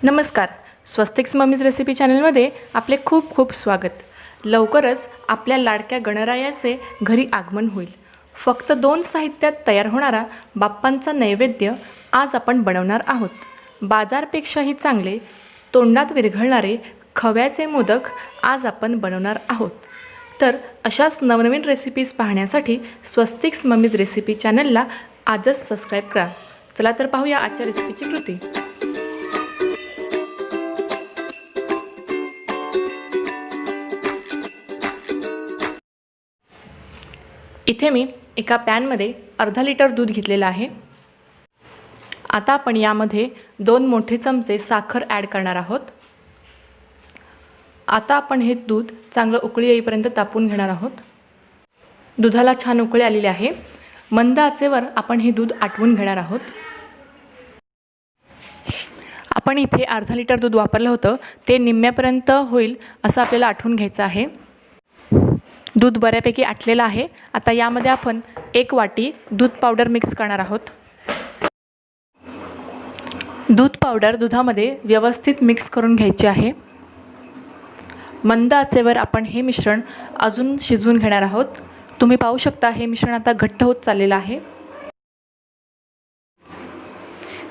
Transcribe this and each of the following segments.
नमस्कार. स्वस्तिक्स mummies recipe चॅनलमध्ये आपले खूप खूप स्वागत. लवकरच आपल्या लाडक्या गणरायाचे घरी आगमन होईल. फक्त 2 साहित्यात तयार होणारा बाप्पांचा नैवेद्य आज आपण बनवणार आहोत. बाजारपेक्षाही चांगले, तोंडात विरघळणारे खव्याचे मोदक आज आपण बनवणार आहोत. तर अशाच नवनवीन रेसिपीज पाहण्यासाठी स्वस्तिक्स मम्मीज रेसिपी चॅनलला आजच सबस्क्राईब करा. चला तर पाहूया आजच्या रेसिपीची कृती. इथे मी एका पॅनमध्ये अर्धा लिटर दूध घेतलेलं आहे. आता आपण यामध्ये 2 मोठे चमचे साखर ॲड करणार आहोत. आता आपण हे दूध चांगलं उकळी येईपर्यंत तापवून घेणार आहोत. दुधाला छान उकळी आलेली आहे. मंद आचेवर आपण हे दूध आटवून घेणार आहोत. आपण इथे अर्धा लिटर दूध वापरलं होतं, ते निम्म्यापर्यंत होईल असं आपल्याला आटवून घ्यायचं आहे. दूध बऱ्यापैकी आटलेलं आहे. आता यामध्ये आपण 1 वाटी दूध पावडर मिक्स करणार आहोत. दूध पावडर दुधामध्ये व्यवस्थित मिक्स करून घ्यायचे आहे. मंद आचेवर आपण हे मिश्रण अजून शिजवून घेणार आहोत. तुम्ही पाहू शकता हे मिश्रण आता घट्ट होत चाललेलं आहे.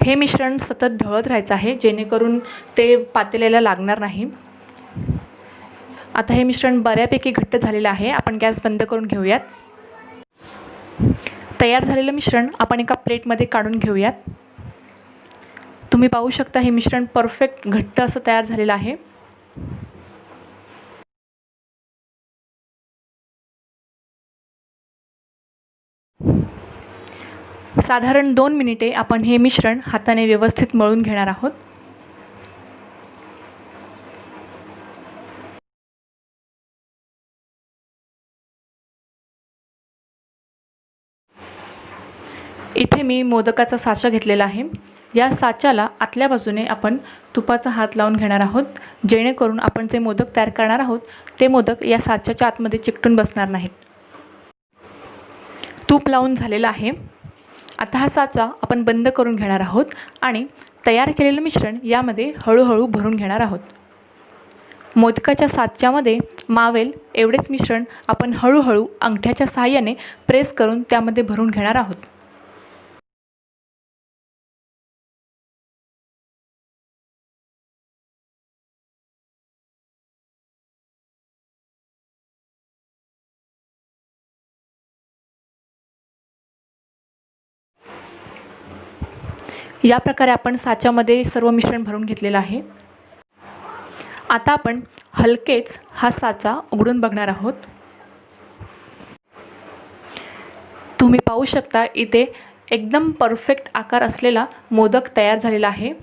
हे मिश्रण सतत ढवळत राहायचं आहे, जेणेकरून ते पातेल्याला लागणार नाही. आता हे मिश्रण बऱ्यापैकी घट्ट झालेलं आहे. आपण गॅस बंद करून घेऊयात. तयार झालेलं मिश्रण आपण एका प्लेटमध्ये काढून घेऊयात. तुम्ही पाहू शकता हे मिश्रण परफेक्ट घट्ट असं तयार झालेलं आहे. साधारण 2 मिनिटे आपण हे मिश्रण हाताने व्यवस्थित मळून घेणार आहोत. इथे मी मोदकाचा साचा घेतलेला आहे. या साच्याला आतल्या बाजूने आपण तुपाचा हात लावून घेणार आहोत, जेणेकरून आपण जे मोदक तयार करणार आहोत ते मोदक या साच्याच्या आतमध्ये चिकटून बसणार नाहीत. तूप लावून झालेलं आहे. आता हा साचा आपण बंद करून घेणार आहोत आणि तयार केलेलं मिश्रण यामध्ये हळूहळू भरून घेणार आहोत. मोदकाच्या साच्यामध्ये मावेल एवढेच मिश्रण आपण हळूहळू अंगठ्याच्या सहाय्याने प्रेस करून त्यामध्ये भरून घेणार आहोत. या प्रकारे आपण साच्यामध्ये सर्व मिश्रण भरून घेतलेलं आहे. आता आपण हलकेच हा साचा उघडून बघणार आहोत. तुम्ही पाहू शकता इथे एकदम परफेक्ट आकार असलेला मोदक तयार झालेला आहे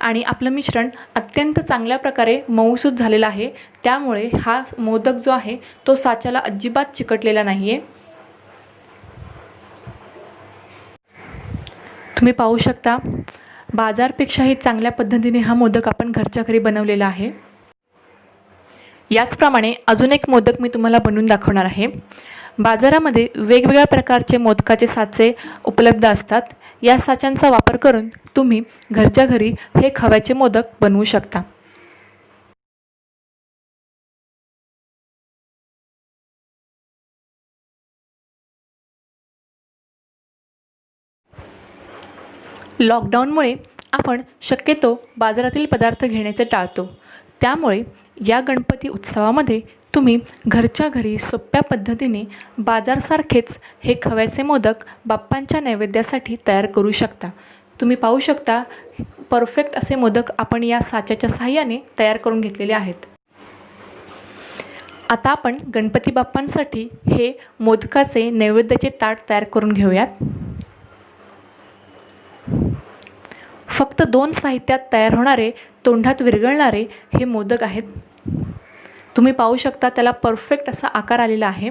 आणि आपलं मिश्रण अत्यंत चांगल्या प्रकारे मऊसूत झालेलं आहे. त्यामुळे हा मोदक जो आहे तो साच्याला अजिबात चिकटलेला नाही आहे. तुम्ही पाहू शकता बाजारपेक्षाही चांगल्या पद्धतीने हा मोदक आपण घरच्या घरी बनवलेला आहे. याचप्रमाणे अजून एक मोदक मी तुम्हाला बनवून दाखवणार आहे. बाजारामध्ये वेगवेगळ्या प्रकारचे मोदकाचे साचे उपलब्ध असतात. या साच्यांचा वापर करून तुम्ही घरच्या घरी हे खव्याचे मोदक बनवू शकता. लॉकडाऊनमुळे आपण शक्यतो बाजारातील पदार्थ घेण्याचे टाळतो. त्यामुळे या गणपती उत्सवामध्ये तुम्ही घरच्या घरी सोप्या पद्धतीने बाजारसारखेच हे खव्याचे मोदक बाप्पांच्या नैवेद्यासाठी तयार करू शकता. तुम्ही पाहू शकता परफेक्ट असे मोदक आपण या साच्याच्या सहाय्याने तयार करून घेतलेले आहेत. आता आपण गणपती बाप्पांसाठी हे मोदकाचे नैवेद्याचे ताट तयार करून घेऊयात. फक्त 2 साहित्यात तयार होणारे, तोंडात विरघळणारे हे मोदक आहेत. तुम्ही पाहू शकता त्याला परफेक्ट असा आकार आलेला आहे.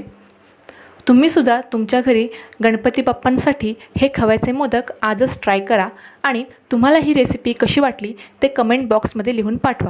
तुम्हीसुद्धा तुमच्या घरी गणपती बाप्पांसाठी हे खव्याचे मोदक आजच ट्राय करा आणि तुम्हाला ही रेसिपी कशी वाटली ते कमेंट बॉक्समध्ये लिहून पाठवा.